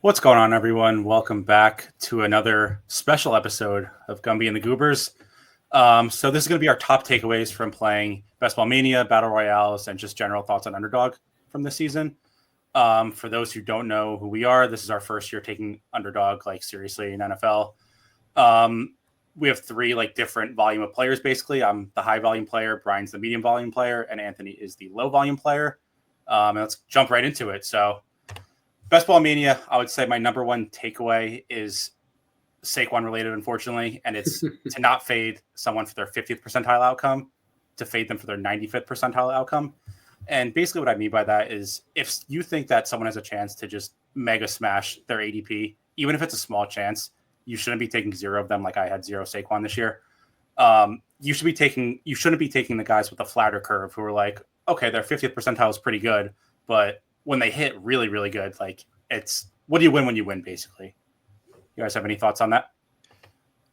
What's going on, everyone? Welcome back to another special episode of Gumby and the Goobers. So this is going to be our top takeaways from playing Ball Mania, Battle Royales, and just general thoughts on Underdog from this season. For those who don't know who we are, this is our first year taking Underdog seriously in NFL. We have three different volume of players. Basically, I'm the high volume player, Brian's the medium volume player, and Anthony is the low volume player. And let's jump right into it. So, Ball Mania, I would say my number one takeaway is Saquon related, unfortunately, and it's to not fade someone for their 50th percentile outcome, to fade them for their 95th percentile outcome. And basically what I mean by that is if you think that someone has a chance to just mega smash their ADP, even if it's a small chance, you shouldn't be taking zero of them like I had zero Saquon this year. You shouldn't be taking the guys with the flatter curve who are like, okay, their 50th percentile is pretty good, but when they hit really, really good, it's what do you win when you win, basically. You guys have any thoughts on that?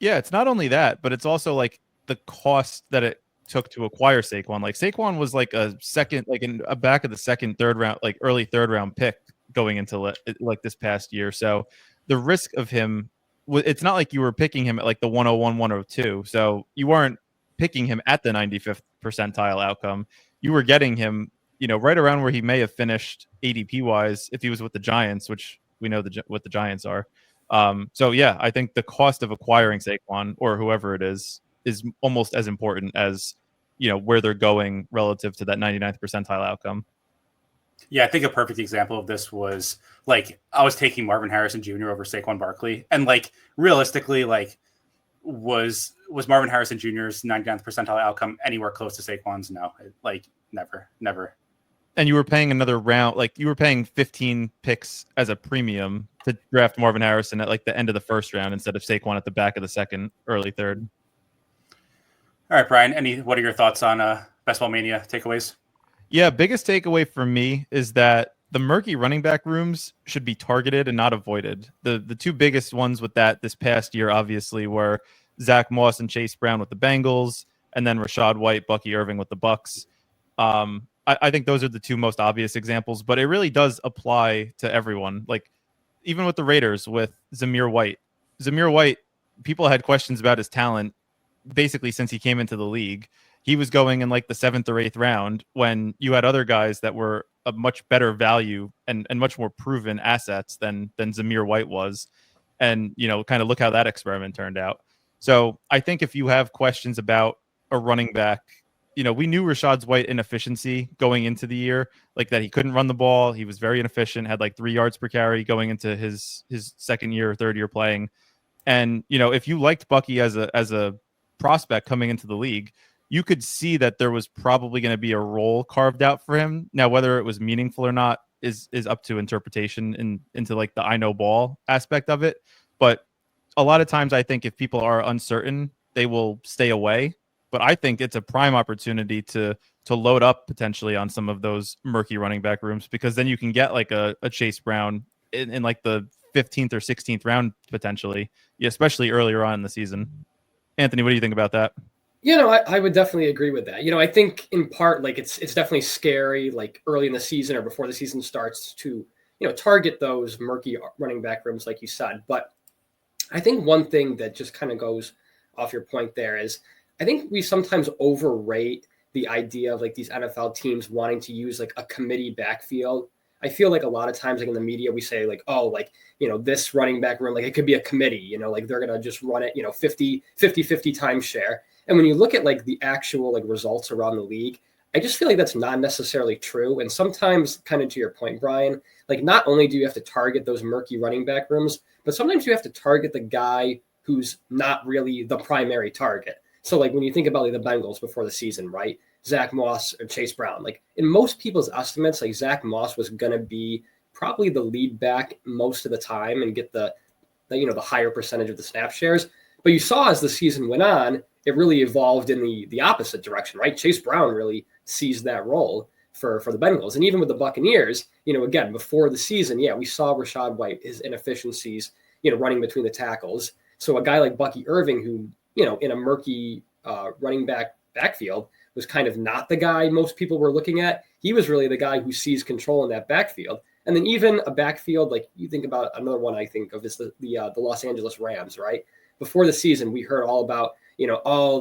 Yeah, it's not only that, but it's also the cost that it took to acquire Saquon. Saquon was a second, in a back of the second, third round, early third round pick going into this past year. So the risk of him, it's not like you were picking him at the 101, 102. So you weren't picking him at the 95th percentile outcome. You were getting him, right around where he may have finished ADP wise if he was with the Giants, which we know what the Giants are. So yeah, I think the cost of acquiring Saquon or whoever it is almost as important as where they're going relative to that 99th percentile outcome. Yeah, I think a perfect example of this was I was taking Marvin Harrison Jr. over Saquon Barkley, and realistically, was Marvin Harrison Jr.'s 99th percentile outcome anywhere close to Saquon's? No, never. And you were paying another round, you were paying 15 picks as a premium to draft Marvin Harrison at the end of the first round instead of Saquon at the back of the second, early third. All right, Brian, what are your thoughts on Ball Mania takeaways? Yeah, biggest takeaway for me is that the Murky running back rooms should be targeted and not avoided. The two biggest ones with that this past year, obviously, were Zach Moss and Chase Brown with the Bengals, and then Rachaad White, Bucky Irving with the Bucks. I think those are the two most obvious examples, but it really does apply to everyone. Even with the Raiders, with Zamir White. Zamir White, people had questions about his talent basically since he came into the league. He was going in the 7th or 8th round when you had other guys that were a much better value and much more proven assets than Zamir White was. And, kind of look how that experiment turned out. So I think if you have questions about a running back, we knew Rachaad White's inefficiency going into the year, that he couldn't run the ball. He was very inefficient, had 3 yards per carry going into his second year or third year playing. And, if you liked Bucky as a prospect coming into the league, you could see that there was probably going to be a role carved out for him. Now, whether it was meaningful or not is up to interpretation into the I know ball aspect of it. But a lot of times I think if people are uncertain, they will stay away. But I think it's a prime opportunity to load up potentially on some of those murky running back rooms, because then you can get a Chase Brown in the 15th or 16th round potentially, especially earlier on in the season. Anthony, what do you think about that? I would definitely agree with that. I think in part, it's definitely scary, early in the season or before the season starts to, target those murky running back rooms, like you said. But I think one thing that just kind of goes off your point there is I think we sometimes overrate the idea of these NFL teams wanting to use a committee backfield. I feel a lot of times in the media we say this running back room, it could be a committee, they're going to just run it, 50 timeshare. And when you look at the actual results around the league, I just feel that's not necessarily true. And sometimes, kind of to your point, Brian, not only do you have to target those murky running back rooms, but sometimes you have to target the guy who's not really the primary target. So when you think about the Bengals before the season, right? Zach Moss or Chase Brown, in most people's estimates, Zach Moss was going to be probably the lead back most of the time and get the higher percentage of the snap shares. But you saw as the season went on, it really evolved in the opposite direction, right? Chase Brown really seized that role for the Bengals. And even with the Buccaneers, again, before the season, we saw Rachaad White, his inefficiencies, running between the tackles. So a guy like Bucky Irving, who, in a murky running backfield, was kind of not the guy most people were looking at. He was really the guy who seized control in that backfield. And then even a backfield, like you think about another one I think of is the Los Angeles Rams, right? Before the season, we heard all about,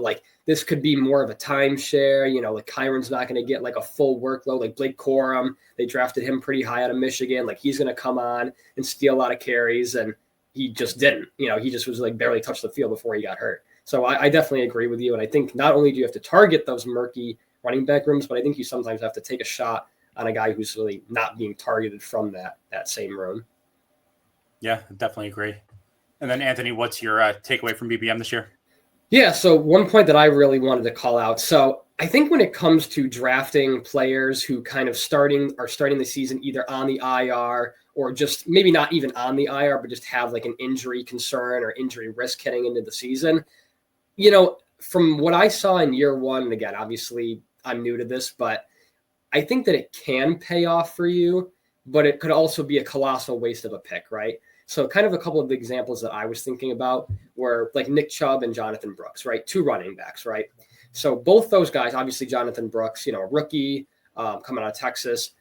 like this could be more of a timeshare, like Kyron's not going to get like a full workload, like Blake Corum, they drafted him pretty high out of Michigan. Like he's going to come on and steal a lot of carries. And he just didn't, he just was like barely touched the field before he got hurt. So I definitely agree with you. And I think not only do you have to target those murky running back rooms, but I think you sometimes have to take a shot on a guy who's really not being targeted from that same room. Yeah, definitely agree. And then Anthony, what's your takeaway from BBM this year? Yeah, so one point that I really wanted to call out. So I think when it comes to drafting players who kind of are starting the season either on the IR or just maybe not even on the IR, but just have like an injury concern or injury risk heading into the season, from what I saw in year one, and again, obviously I'm new to this, but I think that it can pay off for you, but it could also be a colossal waste of a pick, right? So kind of a couple of examples that I was thinking about were like Nick Chubb and Jonathan Brooks, right? 2 running backs, right? So both those guys, obviously Jonathan Brooks, a rookie coming out of Texas,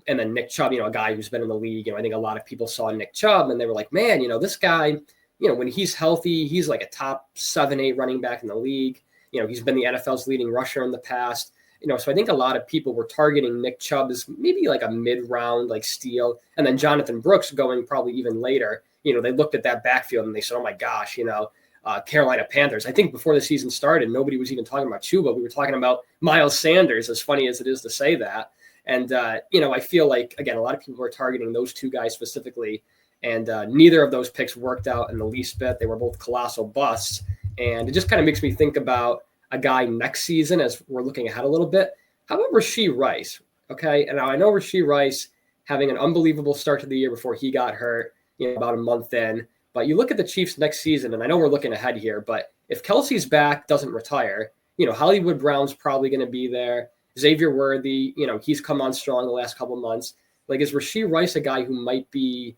and then Nick Chubb, a guy who's been in the league. I think a lot of people saw Nick Chubb and they were like, man, this guy, when he's healthy, he's like a top 7-8 running back in the league. He's been the NFL's leading rusher in the past. So I think a lot of people were targeting Nick Chubb as maybe like a mid-round like steal, and then Jonathan Brooks going probably even later. They looked at that backfield and they said, oh my gosh, Carolina Panthers. I think before the season started, nobody was even talking about Chuba. We were talking about Miles Sanders, as funny as it is to say that. And, I feel like, again, a lot of people were targeting those 2 guys specifically, and neither of those picks worked out in the least bit. They were both colossal busts. And it just kind of makes me think about a guy next season as we're looking ahead a little bit. How about Rashee Rice? Okay. And now I know Rashee Rice having an unbelievable start to the year before he got hurt, about a month in, but you look at the Chiefs next season, and I know we're looking ahead here, but if Kelsey's back, doesn't retire, Hollywood Brown's probably going to be there. Xavier Worthy, he's come on strong the last couple of months. Like, is Rashee Rice a guy who might be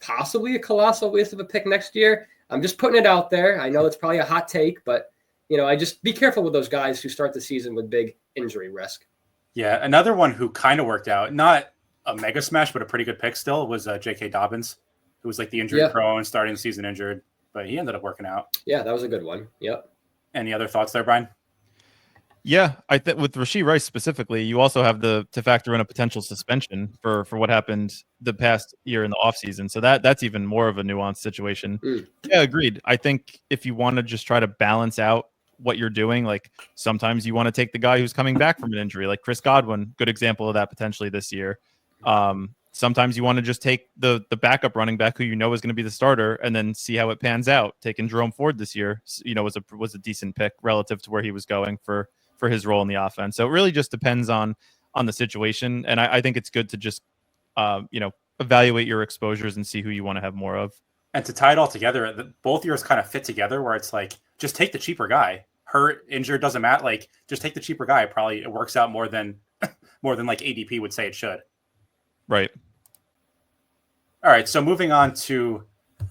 possibly a colossal waste of a pick next year? I'm just putting it out there. I know it's probably a hot take, but I just be careful with those guys who start the season with big injury risk. Yeah, another one who kind of worked out, not a mega smash, but a pretty good pick still, was J.K. Dobbins, who was like the injury prone, starting the season injured, but he ended up working out. Yeah, that was a good one. Yep. Any other thoughts there, Brian? Yeah, I think with Rashee Rice specifically, you also have to factor in a potential suspension for what happened the past year in the offseason. So that's even more of a nuanced situation. Yeah, agreed. I think if you want to just try to balance out what you're doing, like sometimes you want to take the guy who's coming back from an injury, like Chris Godwin, good example of that potentially this year. Sometimes you want to just take the backup running back who is going to be the starter and then see how it pans out. Taking Jerome Ford this year, was a decent pick relative to where he was going for his role in the offense. So it really just depends on the situation. And I think it's good to just, evaluate your exposures and see who you want to have more of. And to tie it all together, both years kind of fit together where it's like, just take the cheaper guy. Hurt, injured, doesn't matter. Like, just take the cheaper guy. Probably it works out more than like ADP would say it should. Right. All right. So moving on to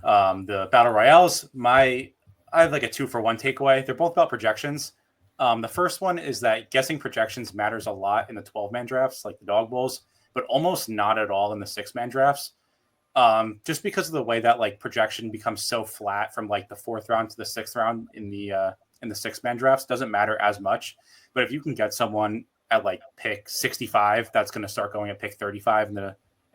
the battle royales, I have like a 2-for-1 takeaway. They're both about projections. The first one is that guessing projections matters a lot in the 12-man drafts, like the dog bowls, but almost not at all in the 6-man drafts. Just because of the way that like projection becomes so flat from like the 4th round to the 6th round in the 6-man drafts doesn't matter as much. But if you can get someone at like pick 65, that's going to start going at pick 35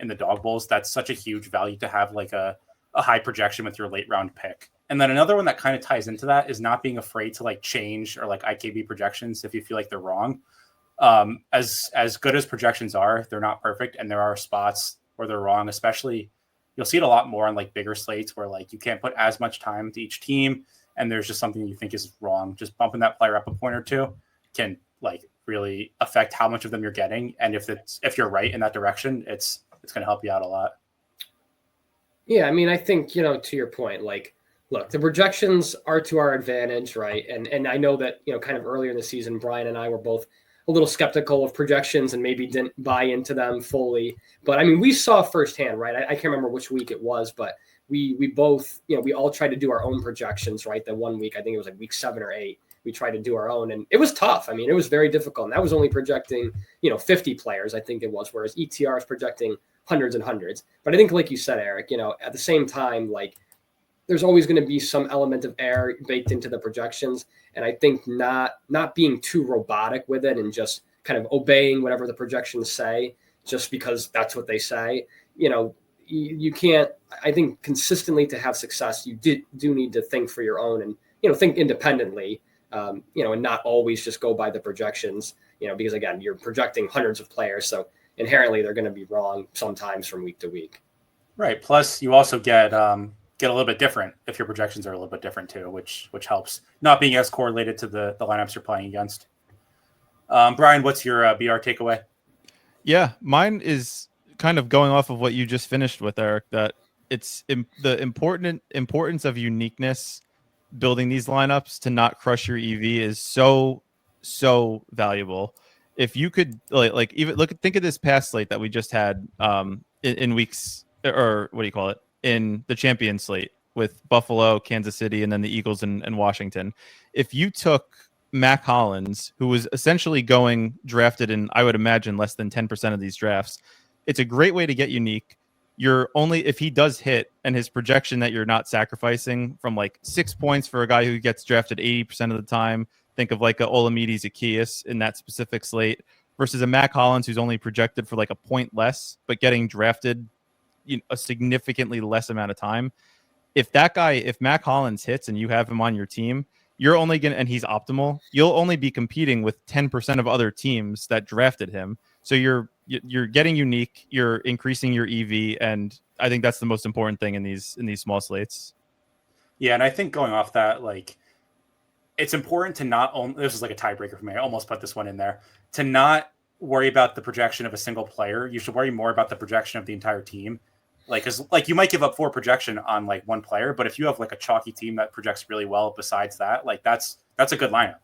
in the dog bowls. That's such a huge value to have like a high projection with your late round pick. And then another one that kind of ties into that is not being afraid to like change or like IKB projections if you feel like they're wrong. As good as projections are, they're not perfect, and there are spots where they're wrong. Especially, you'll see it a lot more on like bigger slates where like you can't put as much time to each team, and there's just something you think is wrong. Just bumping that player up a point or two can like really affect how much of them you're getting. And if you're right in that direction, it's going to help you out a lot. Yeah, I mean, I think to your point, like, look, the projections are to our advantage, right? And I know that kind of earlier in the season, Brian and I were both a little skeptical of projections and maybe didn't buy into them fully. But I mean, we saw firsthand, right? I can't remember which week it was, but we both, we all tried to do our own projections, right? The one week, I think it was like week 7 or 8, we tried to do our own, and it was tough. I mean, it was very difficult. And that was only projecting, 50 players, I think it was, whereas ETR is projecting hundreds and hundreds. But I think, like you said, Eric, at the same time, like there's always going to be some element of error baked into the projections. And I think not being too robotic with it and just kind of obeying whatever the projections say, just because that's what they say, you can't, I think consistently to have success, you do need to think for your own and, think independently, and not always just go by the projections, because again, you're projecting hundreds of players. So inherently they're going to be wrong sometimes from week to week. Right. Plus you also get a little bit different if your projections are a little bit different too, which helps not being as correlated to the lineups you're playing against. Brian, what's your BR takeaway? Yeah, mine is kind of going off of what you just finished with, Eric, that it's the importance of uniqueness building these lineups to not crush your EV is so valuable. If you could like even think of this past slate that we just had in weeks, or what do you call it, in the champion slate with Buffalo, Kansas City, and then the Eagles and Washington. If you took Mac Hollins, who was essentially going drafted in, I would imagine, less than 10% of these drafts, it's a great way to get unique. You're only, if he does hit and his projection that you're not sacrificing from like 6 points for a guy who gets drafted 80% of the time, think of like a Olamide Zacchaeus in that specific slate, versus a Mac Hollins who's only projected for like a point less, but getting drafted a significantly less amount of time. If Mac Hollins hits and you have him on your team, you're only going to, and he's optimal, you'll only be competing with 10% of other teams that drafted him. So you're getting unique, you're increasing your EV, and I think that's the most important thing in these small slates. Yeah, and I think going off that, like, it's important to not only, this is like a tiebreaker for me, I almost put this one in there, to not worry about the projection of a single player. You should worry more about the projection of the entire team. Like, cause like you might give up 4 projection on like one player, but if you have like a chalky team that projects really well besides that, like that's a good lineup.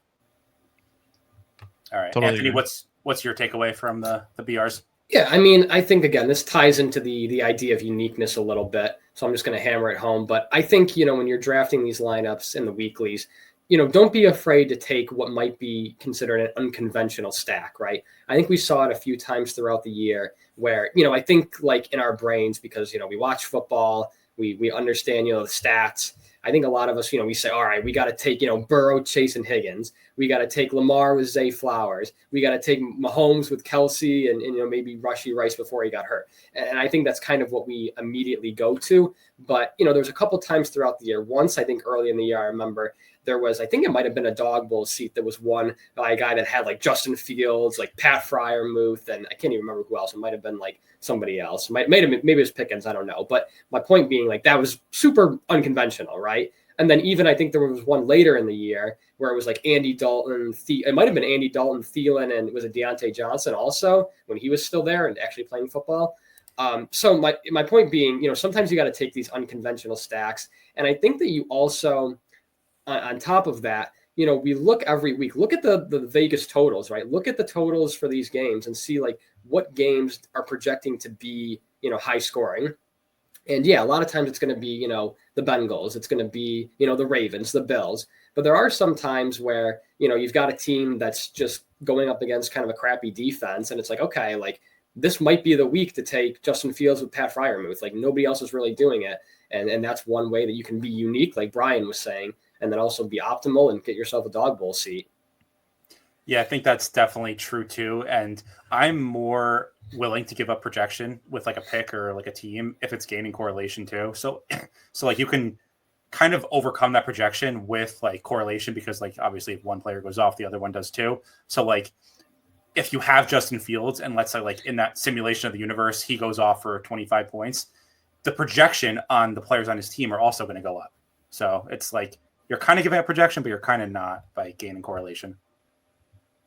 All right, totally Anthony, agree. What's your takeaway from the BRs? Yeah, I mean, I think again, this ties into the idea of uniqueness a little bit. So I'm just going to hammer it home. But I think, when you're drafting these lineups in the weeklies, don't be afraid to take what might be considered an unconventional stack, right? I think we saw it a few times throughout the year where, I think like in our brains, because, we watch football, we understand, the stats. I think a lot of us, we say, all right, we got to take, Burrow, Chase, and Higgins. We got to take Lamar with Zay Flowers. We got to take Mahomes with Kelsey and maybe Rashee Rice before he got hurt. And I think that's kind of what we immediately go to. But, there's a couple times throughout the year. Once, I think early in the year, I remember there was, I think it might have been a dog bowl seat that was won by a guy that had like Justin Fields, like Pat Freiermuth, and I can't even remember who else. It might have been like somebody else. Maybe it was Pickens. I don't know. But my point being, like, that was super unconventional, right? And then even I think there was one later in the year where it was like Andy Dalton. It might have been Andy Dalton, Thielen, and was it Deontay Johnson also when he was still there and actually playing football. So my point being, sometimes you got to take these unconventional stacks. And I think that you also, on top of that, we look every week, look at the Vegas totals, right? Look at the totals for these games and see like what games are projecting to be, high scoring. And yeah, a lot of times it's going to be, the Bengals, it's going to be, the Ravens, the Bills. But there are some times where, you've got a team that's just going up against kind of a crappy defense. And it's like, okay, like this might be the week to take Justin Fields with Pat Freiermuth. Like nobody else is really doing it. And that's one way that you can be unique, like Brian was saying, and then also be optimal and get yourself a dog bowl seat. Yeah, I think that's definitely true too. And I'm more willing to give up projection with like a pick or like a team if it's gaining correlation too. So like you can kind of overcome that projection with like correlation, because like obviously if one player goes off, the other one does too. So like if you have Justin Fields and let's say like in that simulation of the universe, he goes off for 25 points, the projection on the players on his team are also going to go up. So it's like you're kind of giving up projection, but you're kind of not by gaining correlation.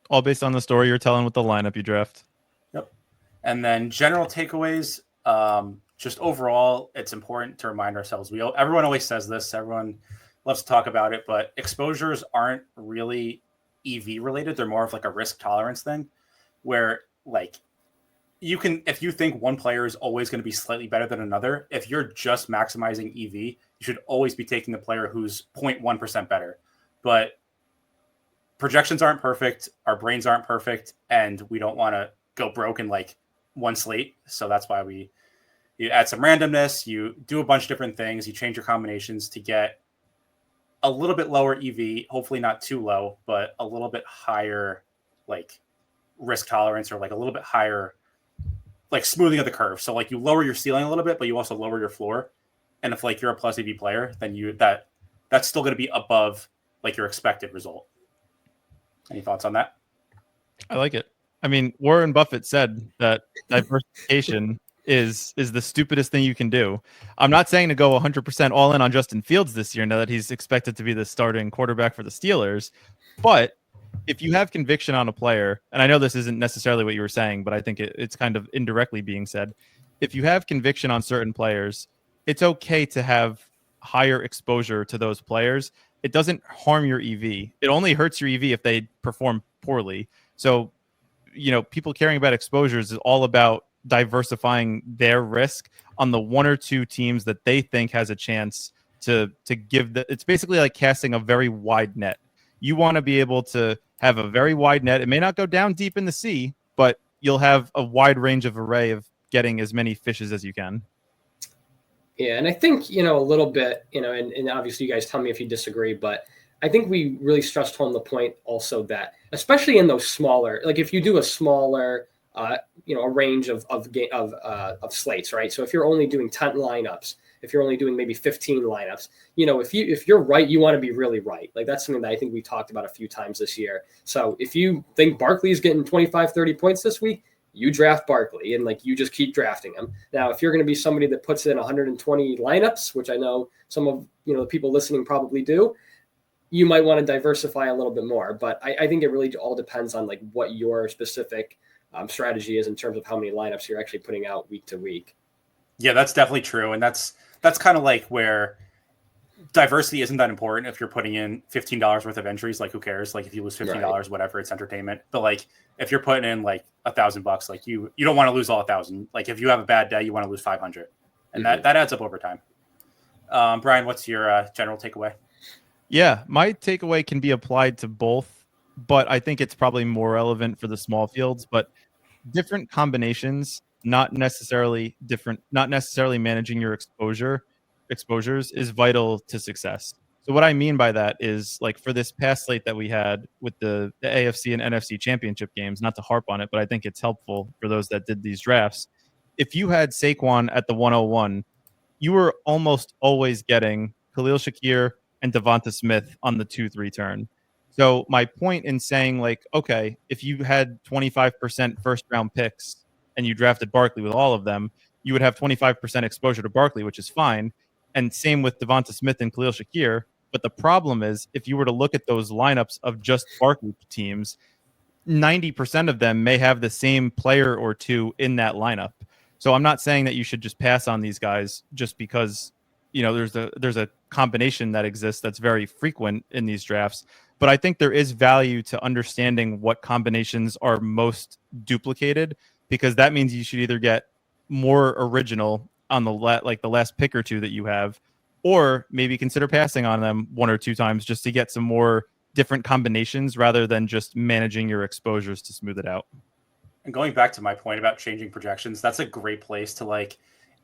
All based on the story you're telling with the lineup you draft. Yep. And then general takeaways, just overall, it's important to remind ourselves. Everyone always says this. Everyone loves to talk about it, but exposures aren't really EV related. They're more of like a risk tolerance thing where like you can, if you think one player is always going to be slightly better than another, if you're just maximizing EV, you should always be taking the player who's 0.1% better. But projections aren't perfect. Our brains aren't perfect. And we don't want to go broke in like one slate. So that's why we You add some randomness, you do a bunch of different things, you change your combinations to get a little bit lower EV, hopefully not too low, but a little bit higher like risk tolerance, or like a little bit higher like smoothing of the curve. So like you lower your ceiling a little bit, but you also lower your floor. And if like you're a plus EV player, then that's still going to be above like your expected result. Any thoughts on that? I like it. I mean, Warren Buffett said that diversification is the stupidest thing you can do. I'm not saying to go 100% all in on Justin Fields this year now that he's expected to be the starting quarterback for the Steelers, but if you have conviction on a player, and I know this isn't necessarily what you were saying, but I think it's kind of indirectly being said. If you have conviction on certain players, it's okay to have higher exposure to those players. It doesn't harm your EV. It only hurts your EV if they perform poorly. So, people caring about exposures is all about diversifying their risk on the one or two teams that they think has a chance to give it's basically like casting a very wide net. You want to be able to have a very wide net. It may not go down deep in the sea, but you'll have a wide range of array of getting as many fishes as you can. Yeah, and I think, a little bit, and obviously you guys tell me if you disagree, but I think we really stressed home the point also that, especially in those smaller, like if you do a smaller, a range of slates, right? So if you're only doing 10 lineups, if you're only doing maybe 15 lineups, if you're right, you want to be really right. Like that's something that I think we talked about a few times this year. So if you think Barkley's getting 25, 30 points this week, you draft Barkley and like you just keep drafting him. Now, if you're going to be somebody that puts in 120 lineups, which I know some of the people listening probably do, you might want to diversify a little bit more. But I think it really all depends on like what your specific strategy is in terms of how many lineups you're actually putting out week to week. Yeah, that's definitely true, and that's kind of like where diversity isn't that important. If you're putting in $15 worth of entries, like who cares? Like if you lose $15, right, whatever, it's entertainment. But like if you're putting in like $1,000, like you don't want to lose all 1,000. Like if you have a bad day, you want to lose 500, and that adds up over time. Brian, what's your general takeaway? Yeah, my takeaway can be applied to both, but I think it's probably more relevant for the small fields. But different combinations, not necessarily managing your exposures is vital to success. So what I mean by that is like for this past slate that we had with the AFC and NFC championship games, not to harp on it, but I think it's helpful for those that did these drafts. If you had Saquon at the 101, you were almost always getting Khalil Shakir and Devonta Smith on the 2-3 turn. So my point in saying like, okay, if you had 25% first round picks and you drafted Barkley with all of them, you would have 25% exposure to Barkley, which is fine. And same with Devonta Smith and Khalil Shakir. But the problem is if you were to look at those lineups of just Barkley teams, 90% of them may have the same player or two in that lineup. So I'm not saying that you should just pass on these guys just because there's a combination that exists that's very frequent in these drafts. But I think there is value to understanding what combinations are most duplicated, because that means you should either get more original on the last pick or two that you have, or maybe consider passing on them one or two times just to get some more different combinations rather than just managing your exposures to smooth it out. And going back to my point about changing projections, that's a great place to like,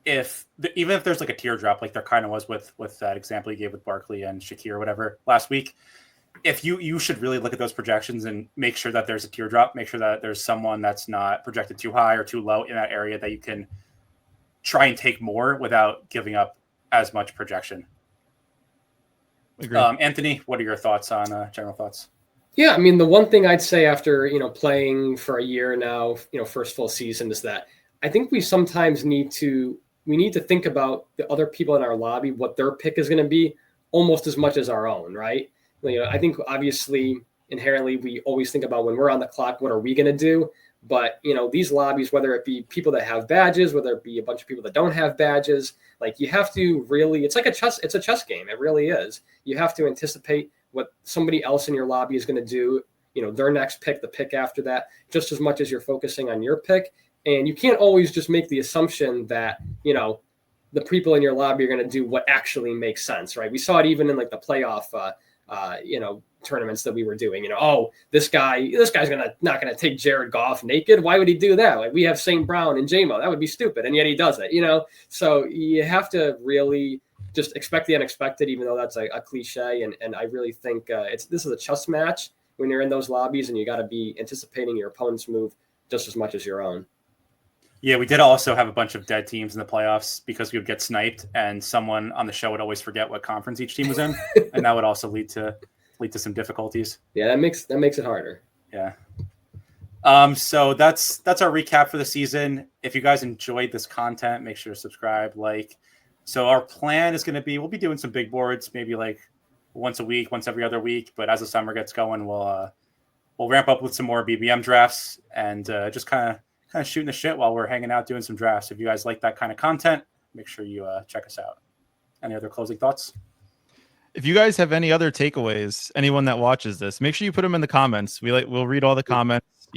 even if there's like a teardrop, like there kind of was with that example you gave with Barkley and Shakir or whatever last week. If you should really look at those projections and make sure that there's a teardrop, make sure that there's someone that's not projected too high or too low in that area that you can try and take more without giving up as much projection. Anthony, what are your thoughts on general thoughts? Yeah, I mean, the one thing I'd say after, playing for a year now, first full season is that I think we sometimes need to think about the other people in our lobby, what their pick is going to be almost as much as our own, right? I think obviously inherently we always think about when we're on the clock, what are we going to do? But, these lobbies, whether it be people that have badges, whether it be a bunch of people that don't have badges, like you have to really, it's a chess game. It really is. You have to anticipate what somebody else in your lobby is going to do, their next pick, the pick after that, just as much as you're focusing on your pick. And you can't always just make the assumption that, the people in your lobby are going to do what actually makes sense, right? We saw it even in like the playoff, tournaments that we were doing. Oh, this guy's not gonna take Jared Goff naked. Why would he do that? Like, we have St. Brown and JMO. That would be stupid, and yet he does it. So you have to really just expect the unexpected, even though that's a cliche. And I really think this is a chess match when you're in those lobbies, and you got to be anticipating your opponent's move just as much as your own. Yeah, we did also have a bunch of dead teams in the playoffs because we would get sniped, and someone on the show would always forget what conference each team was in, and that would also lead to some difficulties. Yeah, that makes it harder. Yeah. So that's our recap for the season. If you guys enjoyed this content, make sure to subscribe, like. So our plan is going to be, we'll be doing some big boards, maybe like once a week, once every other week. But as the summer gets going, we'll ramp up with some more BBM drafts and just kind of shooting the shit while we're hanging out doing some drafts. If you guys like that kind of content, make sure you check us out. Any other closing thoughts? If you guys have any other takeaways, anyone that watches this, make sure you put them in the comments. We'll read all the comments.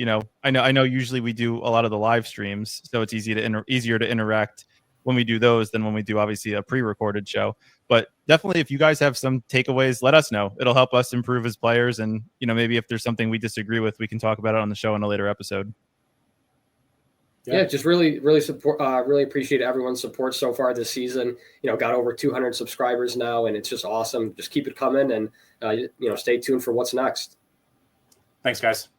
I know usually we do a lot of the live streams, so it's easier to interact when we do those than when we do obviously a pre-recorded show. But definitely, if you guys have some takeaways, let us know. It'll help us improve as players, and maybe if there's something we disagree with, we can talk about it on the show in a later episode. Yeah, just really support. Really appreciate everyone's support so far this season. Got over 200 subscribers now, and it's just awesome. Just keep it coming, and stay tuned for what's next. Thanks, guys.